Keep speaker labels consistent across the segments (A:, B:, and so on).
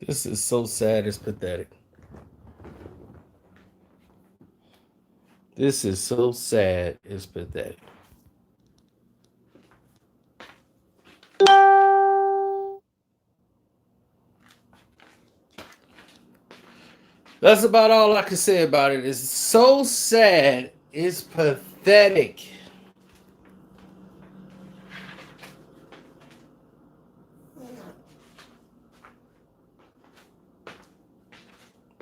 A: This is so sad, it's pathetic. This is so sad, it's pathetic. That's about all I can say about it. It's so sad, it's pathetic.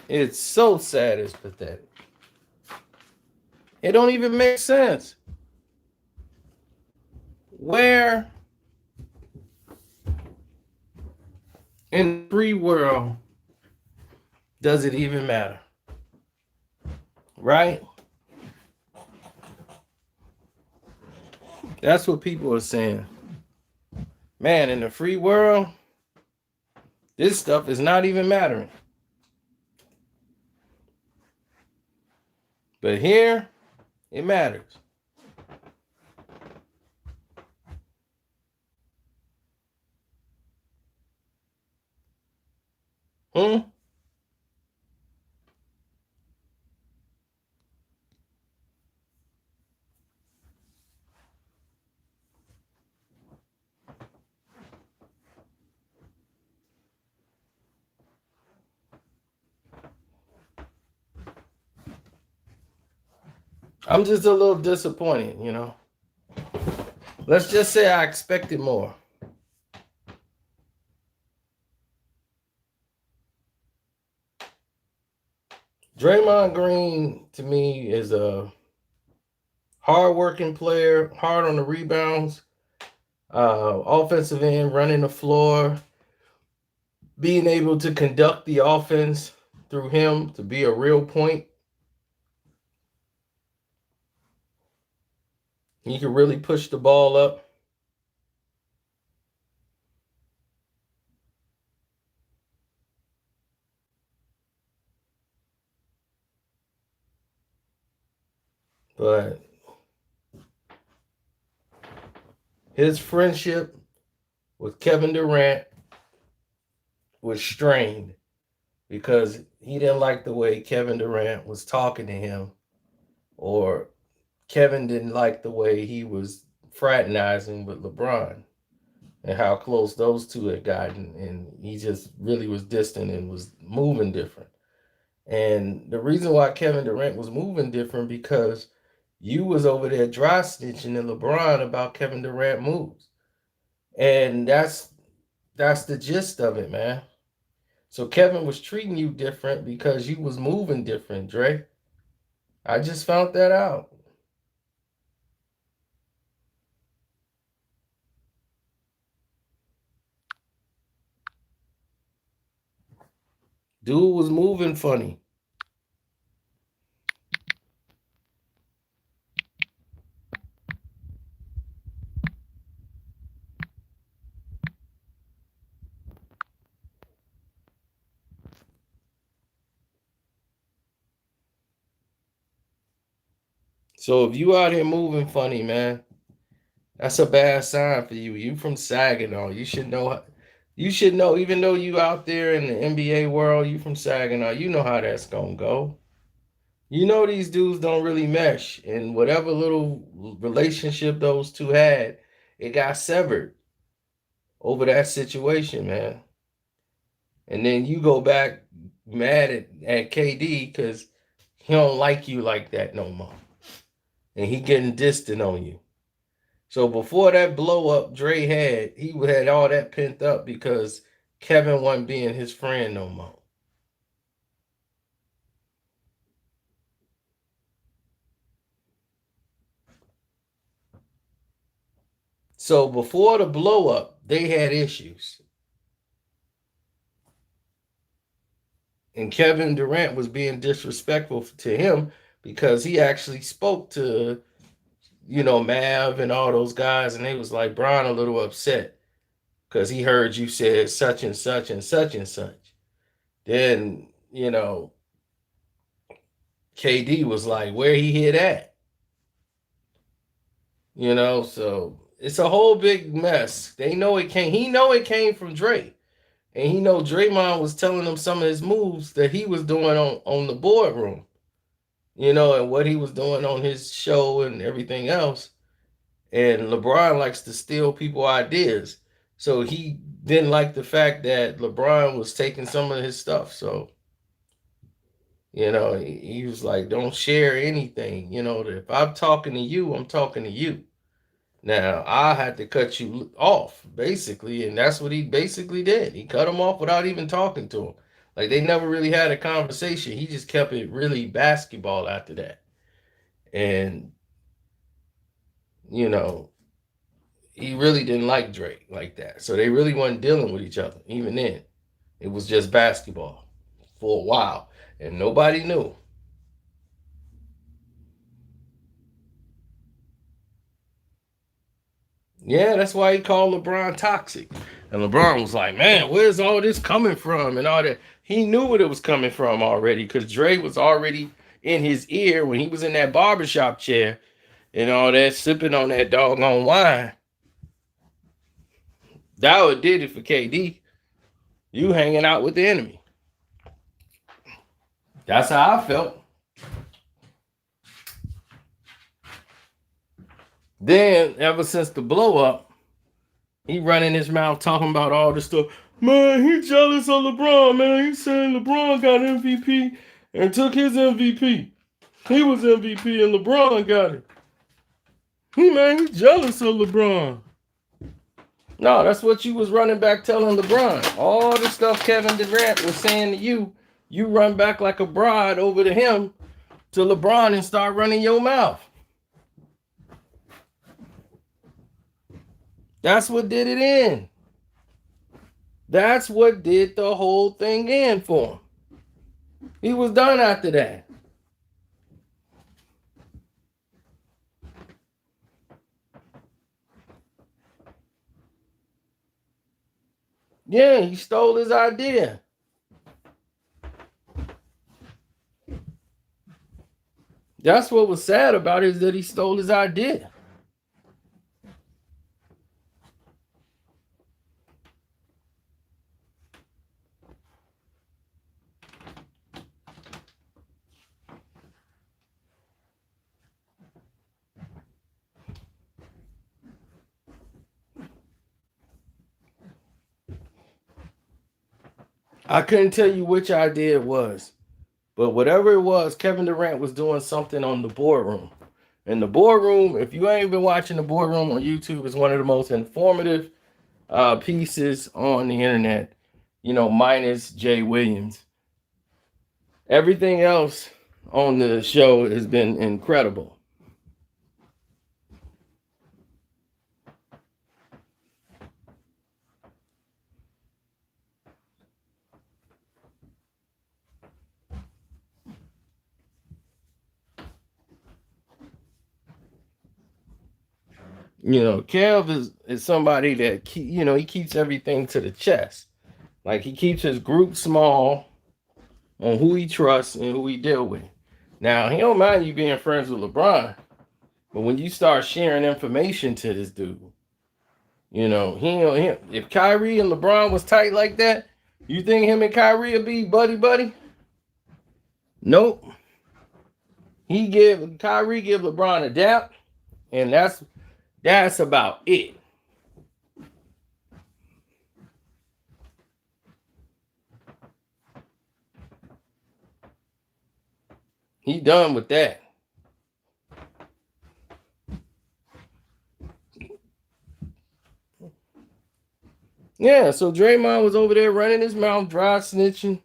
A: It's so sad, it's pathetic. It don't even make sense. Where in the free world does it even matter? Right? That's what people are saying. Man, in the free world, this stuff is not even mattering. But here, it matters. Hmm? I'm just a little disappointed, you know. Let's just say I expected more. Draymond Green, to me, is a hard-working player, hard on the rebounds, offensive end, running the floor, being able to conduct the offense through him to be a real point. He can really push the ball up. But his friendship with Kevin Durant was strained because he didn't like the way Kevin Durant was talking to him, or Kevin didn't like the way he was fraternizing with LeBron and how close those two had gotten. And he just really was distant and was moving different. And the reason why Kevin Durant was moving different because you was over there dry snitching to LeBron about Kevin Durant moves. And that's the gist of it, man. So Kevin was treating you different because you was moving different, Dre. I just found that out. Dude was moving funny. So if you out here moving funny, man, that's a bad sign for you. You from Saginaw. You should know. You should know. Even though you out there in the NBA world, you from Saginaw. You know how that's gonna go. You know these dudes don't really mesh, and whatever little relationship those two had, it got severed over that situation, man. And then you go back mad at KD because he don't like you like that no more, and he getting distant on you. So before that blow up Dre had, he had all that pent up because Kevin wasn't being his friend no more. So before the blow up, they had issues. And Kevin Durant was being disrespectful to him because he actually spoke to, Mav and all those guys, and they was like, Brian a little upset because he heard you said such and such and such and such. Then, KD was like, where he hit at? So it's a whole big mess. They know it came, he know it came from Drake. And Draymond was telling him some of his moves that he was doing on the boardroom, and what he was doing on his show and everything else. And LeBron likes to steal people ideas. So he didn't like the fact that LeBron was taking some of his stuff. So, he was like, don't share anything. If I'm talking to you, I'm talking to you. Now, I had to cut you off, basically. And that's what he basically did. He cut him off without even talking to him. Like, they never really had a conversation. He just kept it really basketball after that. And, you know, he really didn't like Drake like that. So they really weren't dealing with each other. Even then, it was just basketball for a while. And nobody knew. Yeah, that's why he called LeBron toxic. And LeBron was like, man, where's all this coming from? And all that. He knew what it was coming from already because Dre was already in his ear when he was in that barbershop chair and all that, sipping on that doggone wine. That what did it for KD. You hanging out with the enemy. That's how I felt. Then, ever since the blow up, he running his mouth talking about all this stuff. Man, he jealous of LeBron, man. He saying LeBron got MVP and took his MVP. He was MVP and LeBron got it. He jealous of LeBron. No, that's what you was running back telling LeBron. All the stuff Kevin Durant was saying to you, you run back like a bride over to him, to LeBron, and start running your mouth. That's what did it in. That's what did the whole thing in for him. He was done after that. Yeah, he stole his idea. That's what was sad about it, is that he stole his idea. I couldn't tell you which idea it was, but whatever it was, Kevin Durant was doing something on the boardroom. And the boardroom, if you ain't been watching the boardroom on YouTube, is one of the most informative pieces on the internet, minus Jay Williams. Everything else on the show has been incredible. Kev is somebody that he keeps everything to the chest. Like, he keeps his group small on who he trusts and who he deal with. Now, he don't mind you being friends with LeBron, but when you start sharing information to this dude, if Kyrie and LeBron was tight like that, you think him and Kyrie would be buddy? Nope. Kyrie give LeBron a dap, and that's about it. He done with that. Yeah, so Draymond was over there running his mouth, dry snitching,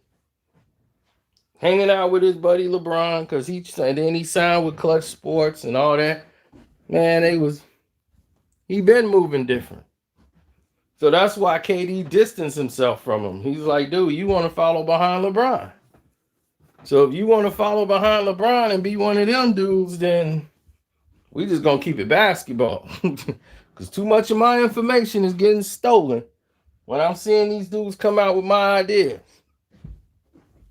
A: hanging out with his buddy LeBron, because then he signed with Clutch Sports and all that. Man, he been moving different. So that's why KD distanced himself from him. He's like, dude, you want to follow behind LeBron. So if you want to follow behind LeBron and be one of them dudes, then we just going to keep it basketball. Because too much of my information is getting stolen when I'm seeing these dudes come out with my ideas.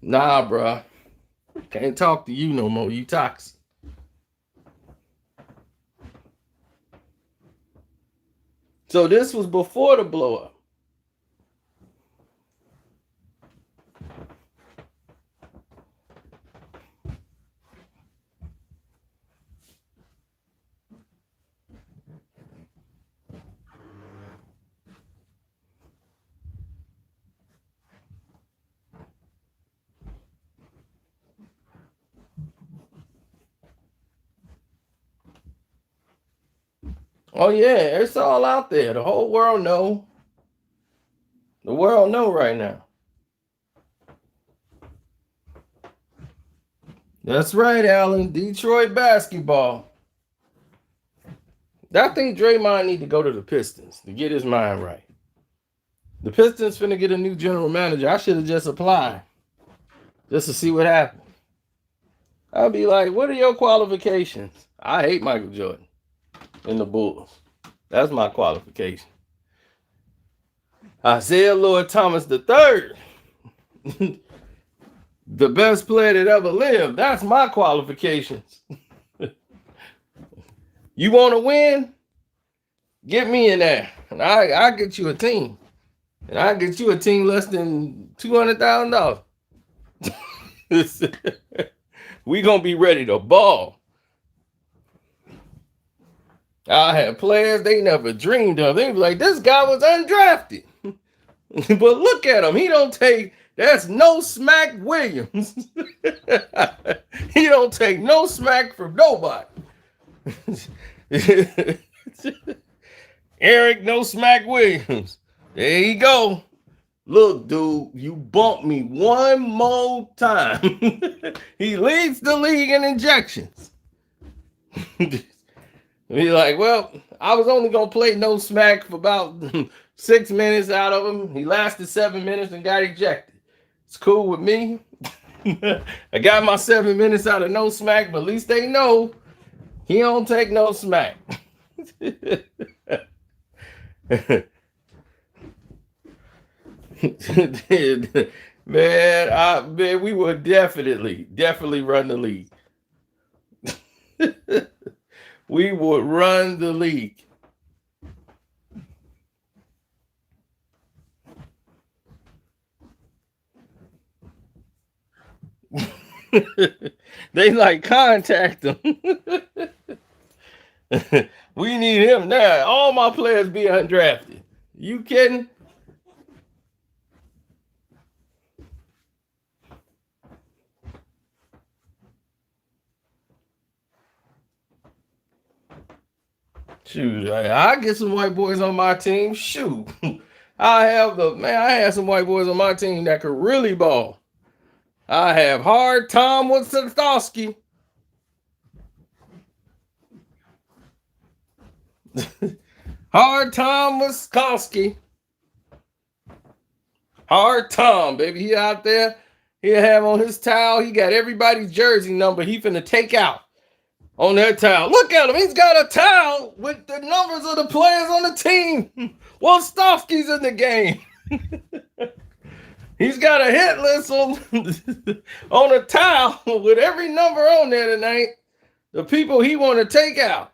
A: Nah, bro. Can't talk to you no more. You toxic. So this was before the blow up. Oh yeah, it's all out there. The whole world know. The world know right now. That's right, Alan. Detroit basketball. I think Draymond need to go to the Pistons to get his mind right. The Pistons finna get a new general manager. I should have just applied just to see what happens. I'll be like, what are your qualifications? I hate Michael Jordan and the Bulls. That's my qualification. Isaiah Lord Thomas III, the best player that ever lived. That's my qualifications. You want to win? Get me in there, and I get you a team, and I get you a team less than $200,000. We gonna be ready to ball. I had players they never dreamed of. They be like, this guy was undrafted. But look at him. He don't take, that's no smack Williams. He don't take no smack from nobody. Eric No Smack Williams. There you go. Look, dude, you bumped me one more time. He leads the league in injections. Be like, well, I was only going to play no smack for about 6 minutes out of him. He lasted 7 minutes and got ejected. It's cool with me. I got my 7 minutes out of no smack, but at least they know he don't take no smack. Man, we would definitely run the league. We would run the league. They like contact him. We need him now. All my players be undrafted. You kidding? Shoot, I get some white boys on my team. Shoot. I had some white boys on my team that could really ball. I have Hard Tom Wojciechowski. Hard Tom Wojciechowski. Hard Tom, baby. He out there. He'll have on his towel. He got everybody's jersey number. He finna take out on that towel. Look at him. He's got a towel with the numbers of the players on the team. Wojciechowski's in the game. He's got a hit list on a towel with every number on there tonight. The people he want to take out.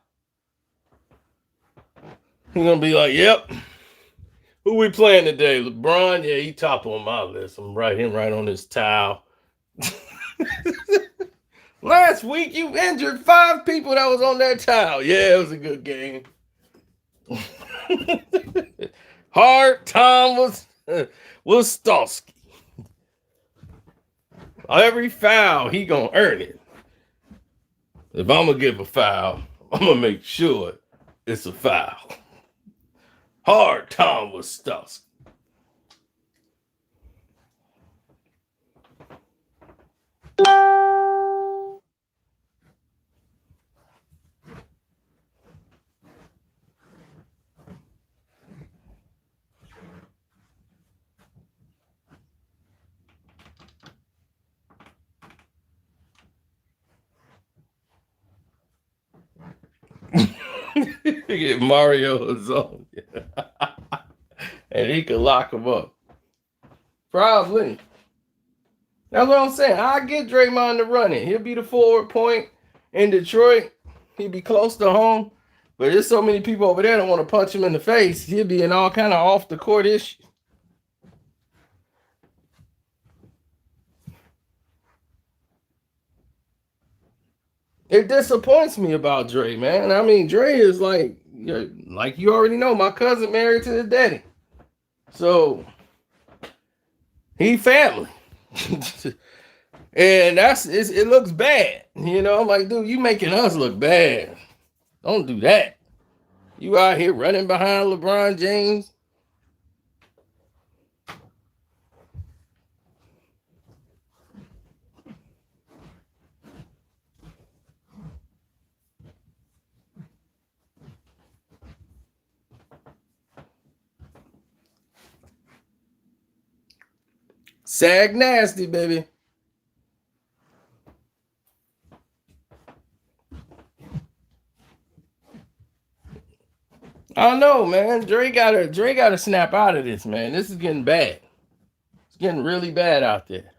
A: He's going to be like, yep. Who we playing today? LeBron? Yeah, he top on my list. I'm him right on his towel. Last week, you injured 5 people that was on that towel. Yeah, it was a good game. Hard Tom was Stosky. Every foul, he gonna earn it. If I'm gonna give a foul, I'm gonna make sure it's a foul. Hard Tom was Stosky. Get Mario a zone. And he could lock him up. Probably. That's what I'm saying. I get Draymond to run it. He'll be the forward point in Detroit. He'll be close to home. But there's so many people over there that want to punch him in the face. He'll be in all kind of off the court issues. It disappoints me about Dre, man. I mean, Dre is like you already know, my cousin married to the daddy. So he family. And it looks bad. You know, I'm like, dude, you making us look bad. Don't do that. You out here running behind LeBron James. Sag nasty, baby. I don't know, man. Dre gotta snap out of this, man. This is getting bad. It's getting really bad out there.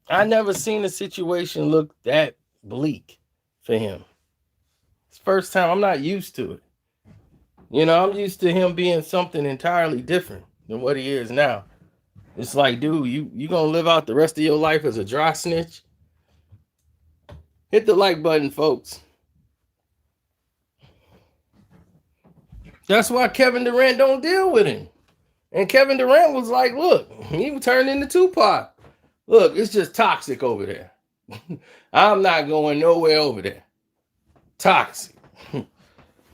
A: I never seen a situation look that bleak for him. It's first time. I'm not used to it. You know, I'm used to him being something entirely different than what he is now. It's like, dude, you gonna live out the rest of your life as a dry snitch? Hit the like button, folks. That's why Kevin Durant don't deal with him. And Kevin Durant was like, look, he turned into Tupac. Look, it's just toxic over there. I'm not going nowhere over there. Toxic.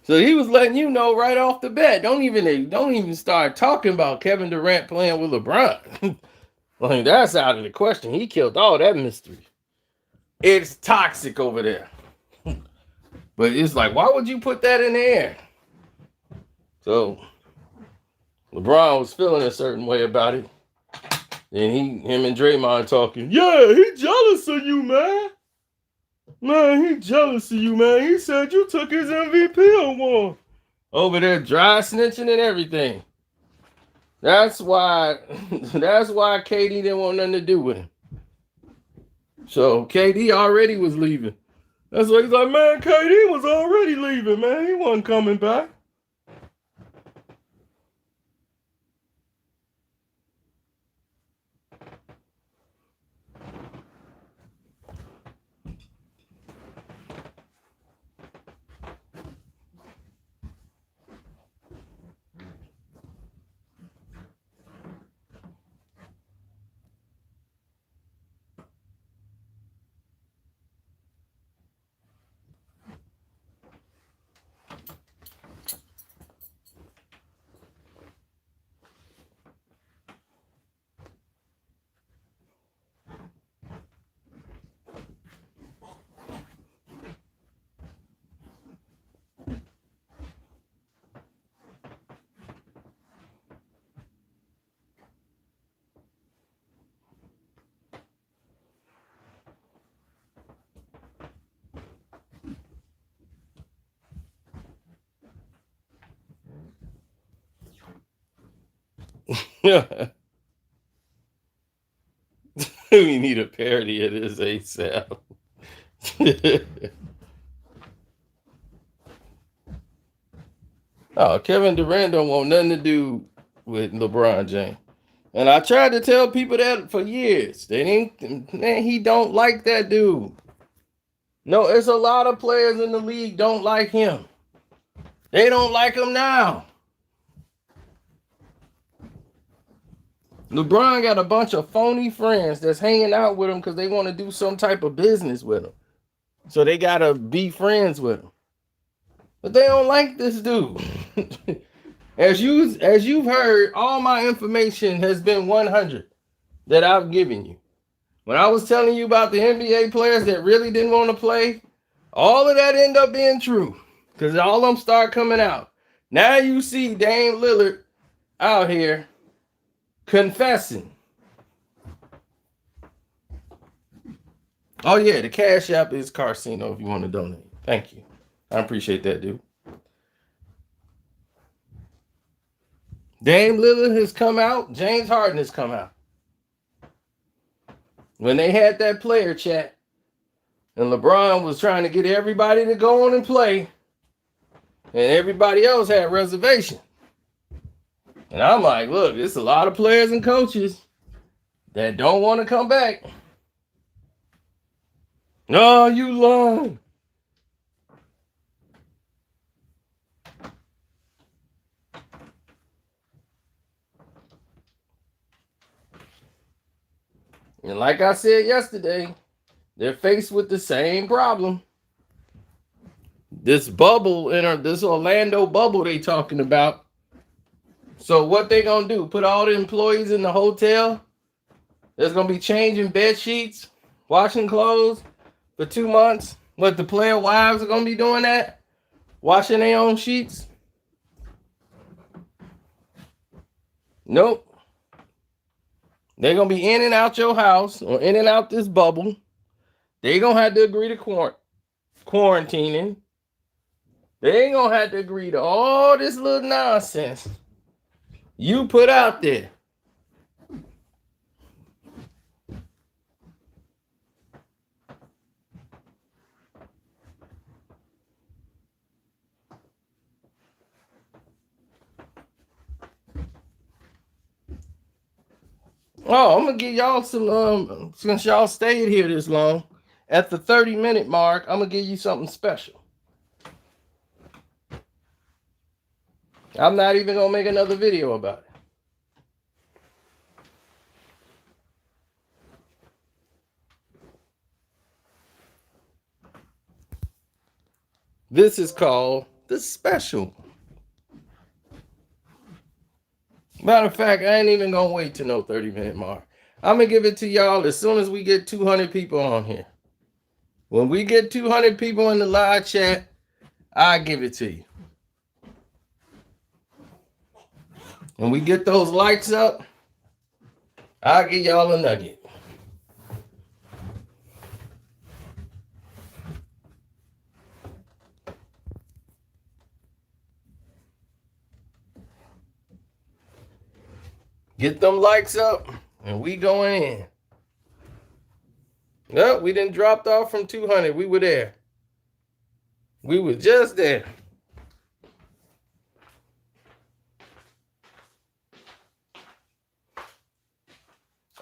A: So he was letting you know right off the bat. Don't even start talking about Kevin Durant playing with LeBron. Like, that's out of the question. He killed all that mystery. It's toxic over there. But it's like, why would you put that in the air? So LeBron was feeling a certain way about it. Then him and Draymond talking. Yeah, he jealous of you, man. Man, he jealous of you, man. He said you took his MVP award. Over there dry snitching and everything. That's why KD didn't want nothing to do with him. So KD already was leaving. That's why he's like, man, KD was already leaving, man. He wasn't coming back. We need a parody of this ASAP. Oh, Kevin Durant don't want nothing to do with LeBron James. And I tried to tell people that for years. He don't like that dude. No, it's a lot of players in the league don't like him. They don't like him now. LeBron got a bunch of phony friends that's hanging out with him because they want to do some type of business with him. So they got to be friends with him. But they don't like this dude. As you've heard, all my information has been 100 that I've given you. When I was telling you about the NBA players that really didn't want to play, all of that ended up being true because all of them start coming out. Now you see Dame Lillard out here confessing. Oh yeah, the Cash App is Carcino if you want to donate. Thank you. I appreciate that, dude. Dame Lillard has come out. James Harden has come out. When they had that player chat and LeBron was trying to get everybody to go on and play and everybody else had reservation. And I'm like, look, there's a lot of players and coaches that don't want to come back. No, you lying. And like I said yesterday, they're faced with the same problem. This bubble, this Orlando bubble they talking about. So what they gonna do? Put all the employees in the hotel? There's gonna be changing bed sheets, washing clothes for 2 months. What, the player wives are gonna be doing that? Washing their own sheets? Nope. They're gonna be in and out your house or in and out this bubble. They gonna have to agree to quarantining. They ain't gonna have to agree to all this little nonsense you put out there. Oh, I'm gonna give y'all some since y'all stayed here this long. At the 30-minute mark, I'm gonna give you something special. I'm not even gonna make another video about it. This is called the special. Matter of fact, I ain't even gonna wait to no 30-minute mark. I'm gonna give it to y'all as soon as we get 200 people on here. When we get 200 people in the live chat, I'll give it to you. When we get those likes up, I'll give y'all a nugget. Get them likes up, and we going in. No, we didn't dropped off from 200. We were there. We were just there.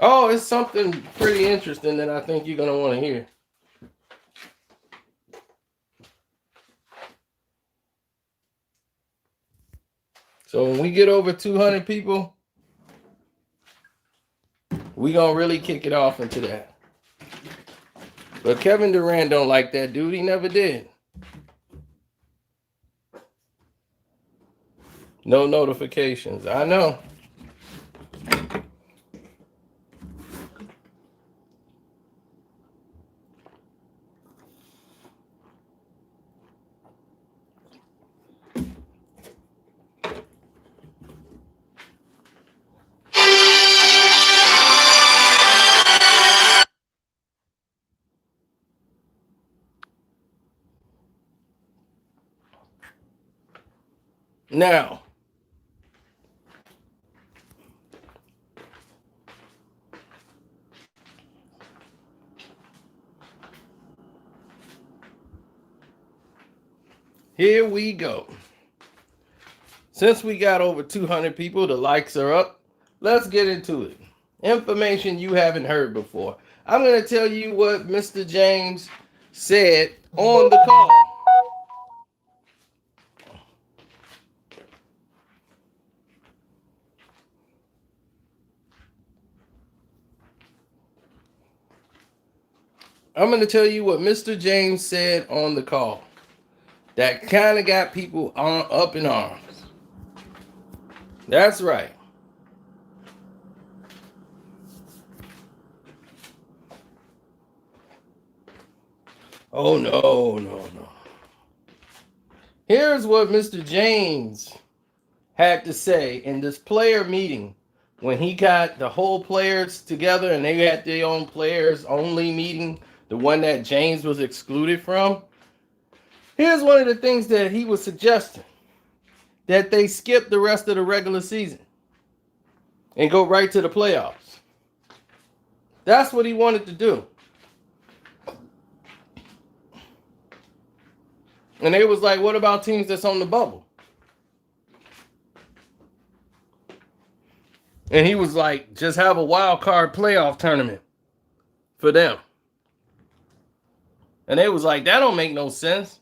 A: Oh, it's something pretty interesting that I think you're going to want to hear. So when we get over 200 people, we're going to really kick it off into that. But Kevin Durant don't like that dude. He never did. No notifications. I know. Now, here we go. Since we got over 200 people, the likes are up. Let's get into it. Information you haven't heard before. I'm going to tell you what Mr. James said on the call. I'm going to tell you what Mr. James said on the call. That kind of got people up in arms. That's right. Oh, no. Here's what Mr. James had to say in this player meeting when he got the whole players together and they had their own players only meeting, the one that James was excluded from. Here's one of the things that he was suggesting, that they skip the rest of the regular season and go right to the playoffs. That's what he wanted to do. And they was like, what about teams that's on the bubble? And he was like, just have a wild card playoff tournament for them. And they was like, that don't make no sense.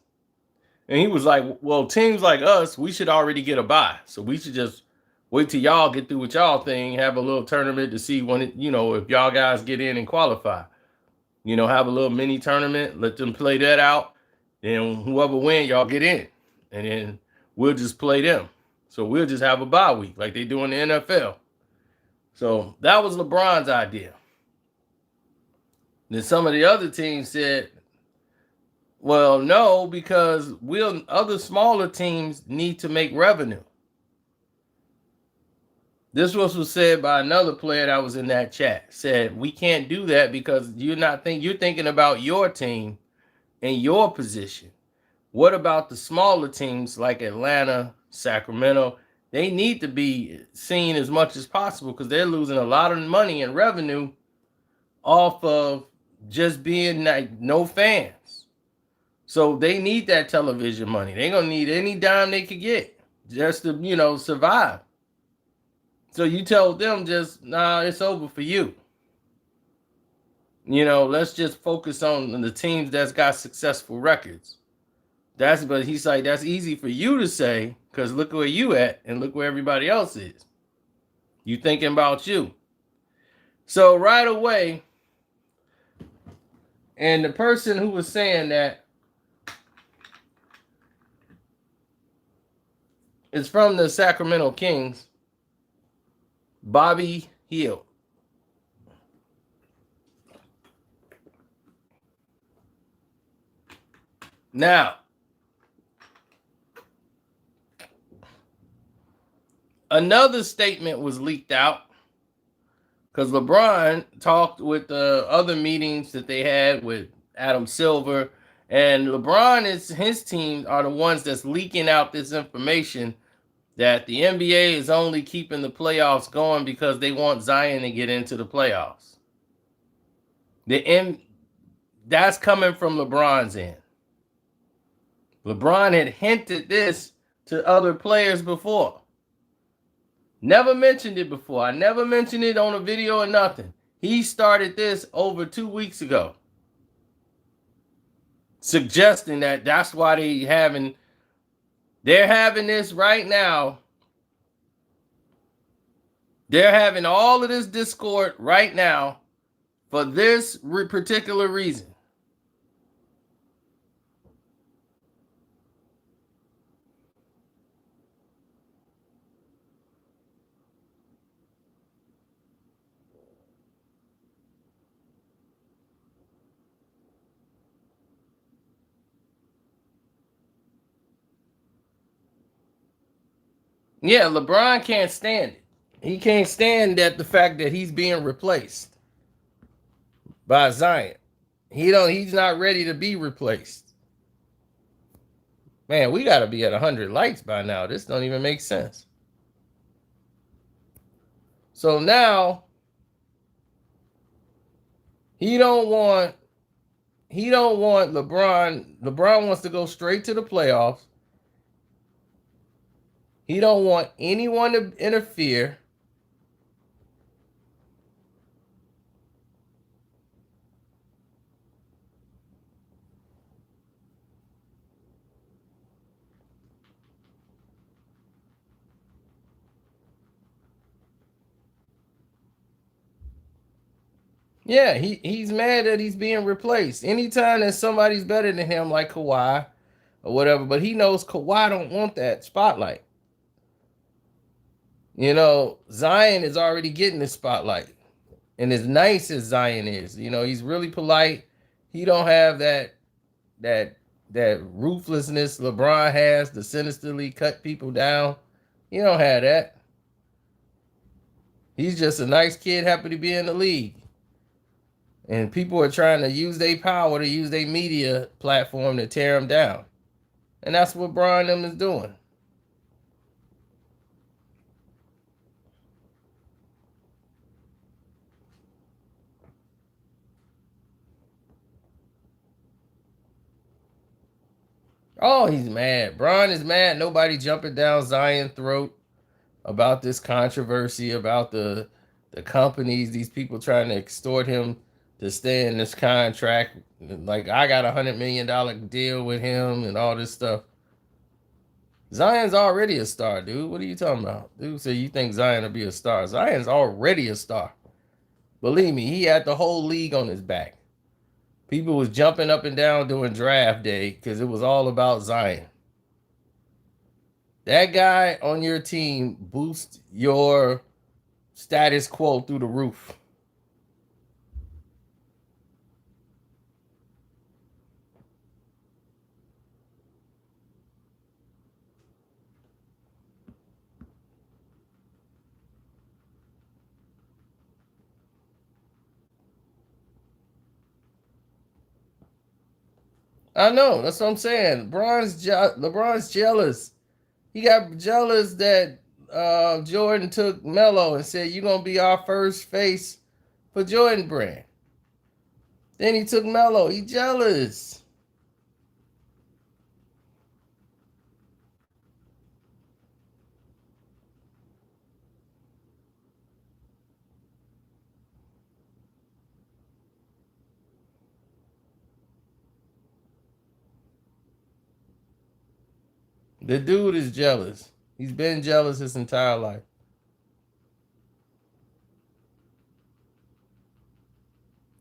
A: And he was like, well, teams like us, we should already get a bye. So we should just Wait till y'all get through with y'all thing. Have a little tournament to see when it, if y'all guys get in and qualify. Have a little mini tournament. Let them play that out. Then whoever win, y'all get in, and then we'll just play them. So we'll just have a bye week like they do in the NFL. So that was LeBron's idea. Then some of the other teams said, well, no, because other smaller teams need to make revenue. This was said by another player that was in that chat. Said, we can't do that because you're thinking about your team and your position. What about the smaller teams like Atlanta, Sacramento? They need to be seen as much as possible because they're losing a lot of money and revenue off of just being like no fans. So they need that television money. They're going to need any dime they could get just to, survive. So you told them just, nah, it's over for you. Let's just focus on the teams that's got successful records. But he's like, that's easy for you to say because look where you at and look where everybody else is. You thinking about you. So right away, and the person who was saying that is from the Sacramento Kings, Bobby Hill. Now, another statement was leaked out because LeBron talked with the other meetings that they had with Adam Silver, and his team are the ones that's leaking out this information that the NBA is only keeping the playoffs going because they want Zion to get into the playoffs. That's coming from LeBron's end. LeBron had hinted this to other players before. Never mentioned it before. I never mentioned it on a video or nothing. He started this over 2 weeks ago, suggesting that that's why they're having this right now. They're having all of this discord right now for this particular reason. Yeah, LeBron can't stand it. He can't stand the fact that he's being replaced by Zion. He's not ready to be replaced. Man, we got to be at 100 likes by now. This don't even make sense. So now he don't want LeBron. LeBron wants to go straight to the playoffs. He don't want anyone to interfere. Yeah, he's mad that he's being replaced. Anytime that somebody's better than him, like Kawhi or whatever, but he knows Kawhi don't want that spotlight. Zion is already getting the spotlight. And as nice as Zion is, he's really polite. He don't have that ruthlessness LeBron has to sinisterly cut people down. He don't have that. He's just a nice kid, happy to be in the league. And people are trying to use their power, to use their media platform to tear him down. And that's what Brian them is doing. Oh, he's mad. Bron is mad. Nobody jumping down Zion's throat about this controversy, about the companies, these people trying to extort him to stay in this contract. Like, I got $100 million deal with him and all this stuff. Zion's already a star, dude. What are you talking about? Dude said you think Zion will be a star. Zion's already a star. Believe me, he had the whole league on his back. People was jumping up and down during draft day because it was all about Zion. That guy on your team boosts your status quo through the roof. I know. That's what I'm saying. LeBron's jealous. He got jealous that Jordan took Melo and said, "You're gonna be our first face for Jordan brand." Then he took Melo. He jealous. The dude is jealous. He's been jealous his entire life.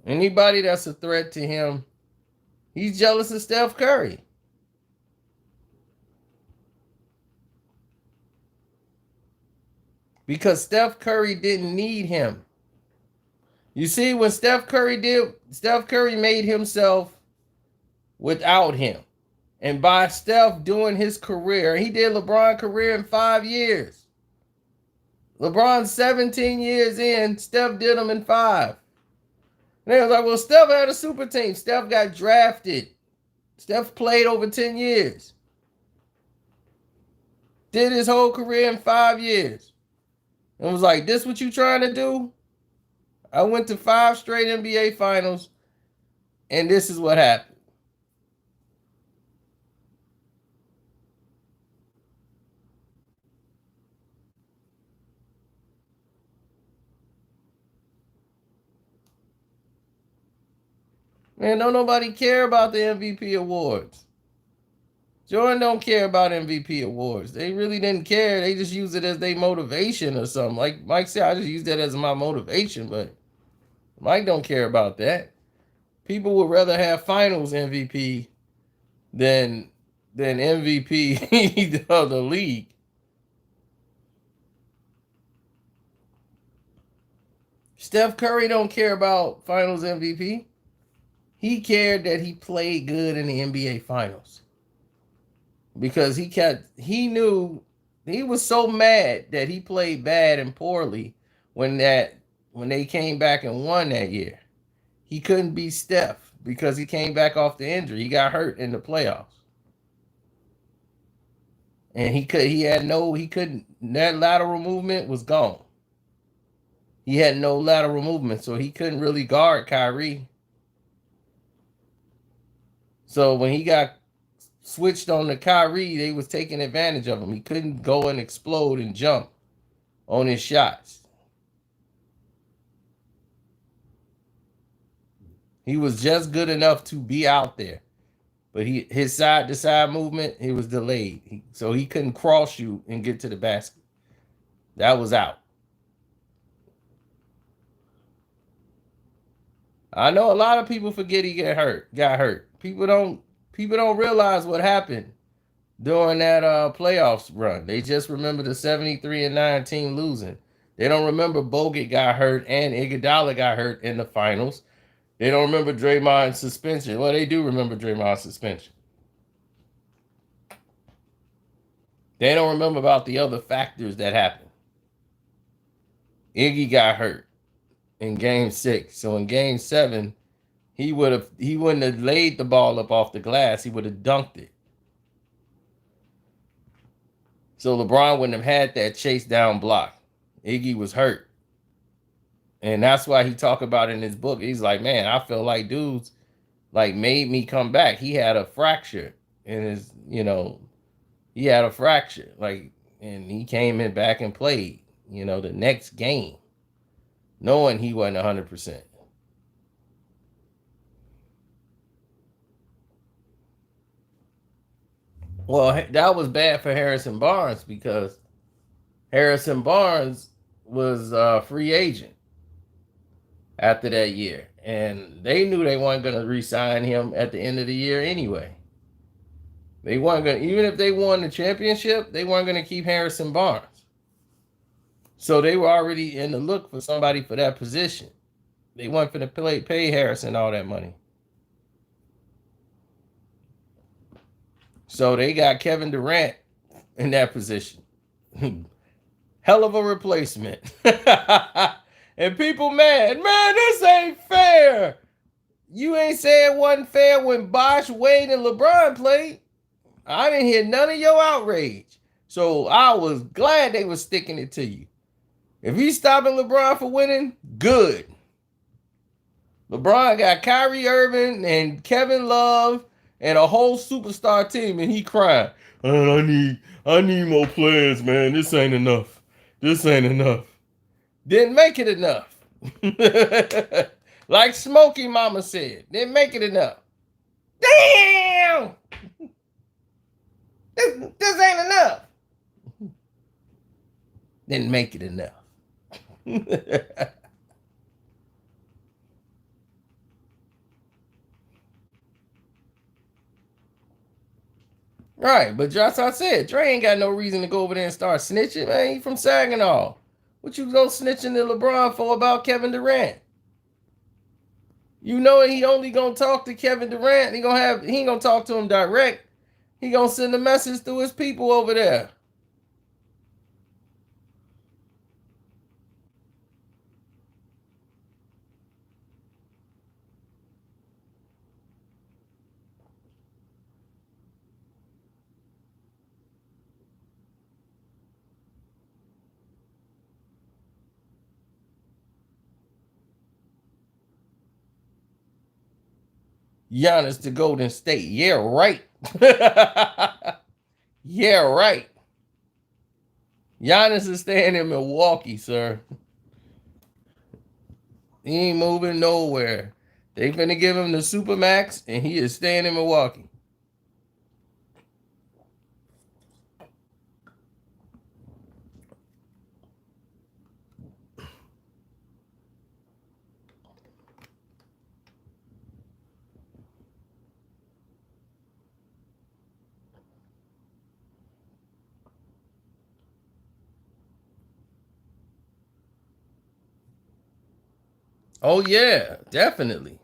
A: Anybody that's a threat to him, he's jealous of Steph Curry. Because Steph Curry didn't need him. You see, when Steph Curry made himself without him. And by Steph doing his career, he did LeBron's career in 5 years. LeBron's 17 years in, Steph did them in 5. And they was like, well, Steph had a super team. Steph got drafted. Steph played over 10 years. Did his whole career in 5 years. And was like, this what you trying to do? I went to 5 straight NBA finals, and this is what happened. Man, don't nobody care about the MVP awards. Jordan don't care about MVP awards. They really didn't care. They just use it as their motivation or something. Like Mike said, I just use that as my motivation, but Mike don't care about that. People would rather have finals MVP than MVP of the league. Steph Curry don't care about finals MVP. He cared that he played good in the NBA finals. Because he knew he was so mad that he played bad and poorly when they came back and won that year. He couldn't beat Steph because he came back off the injury. He got hurt in the playoffs. And he couldn't, that lateral movement was gone. He had no lateral movement, so he couldn't really guard Kyrie. So when he got switched on to Kyrie, they was taking advantage of him. He couldn't go and explode and jump on his shots. He was just good enough to be out there. But his side to side movement, it was delayed. So he couldn't cross shoot and get to the basket. That was out. I know a lot of people forget he got hurt. People don't realize what happened during that playoffs run. They just remember the 73-9 team losing. They don't remember Bogut got hurt and Iguodala got hurt in the finals. They don't remember Draymond's suspension. Well, they do remember Draymond's suspension. They don't remember about the other factors that happened. Iggy got hurt in game 6. So in game 7, he wouldn't have laid the ball up off the glass. He would have dunked it. So LeBron wouldn't have had that chase down block. Iggy was hurt. And that's why he talked about in his book. He's like, man, I feel like dudes like made me come back. He had a fracture in his, he had a fracture. Like, and he came in back and played, the next game, knowing he wasn't 100%. Well, that was bad for Harrison Barnes because Harrison Barnes was a free agent after that year, and they knew they weren't going to re-sign him at the end of the year anyway. They weren't going to, even if they won the championship, they weren't going to keep Harrison Barnes. So they were already in the look for somebody for that position. They weren't going to pay Harrison all that money. So they got Kevin Durant in that position. Hell of a replacement. And people mad. Man, this ain't fair. You ain't say it wasn't fair when Bosh, Wade, and LeBron played. I didn't hear none of your outrage. So I was glad they were sticking it to you. If he's stopping LeBron for winning, good. LeBron got Kyrie Irving and Kevin Love and a whole superstar team, and he crying. I need more players, man. This ain't enough. This ain't enough. Didn't make it enough. Like Smokey Mama said, didn't make it enough. Damn! This ain't enough. Didn't make it enough. Right, but just I said, Dre ain't got no reason to go over there and start snitching, man. He from Saginaw. What you go snitching to LeBron for about Kevin Durant? You know he only gonna talk to Kevin Durant. He ain't gonna talk to him direct. He gonna send a message to his people over there. Giannis to Golden State. Yeah, right. Yeah, right. Giannis is staying in Milwaukee, sir. He ain't moving nowhere. They finna give him the Supermax, and he is staying in Milwaukee. Oh, yeah, definitely.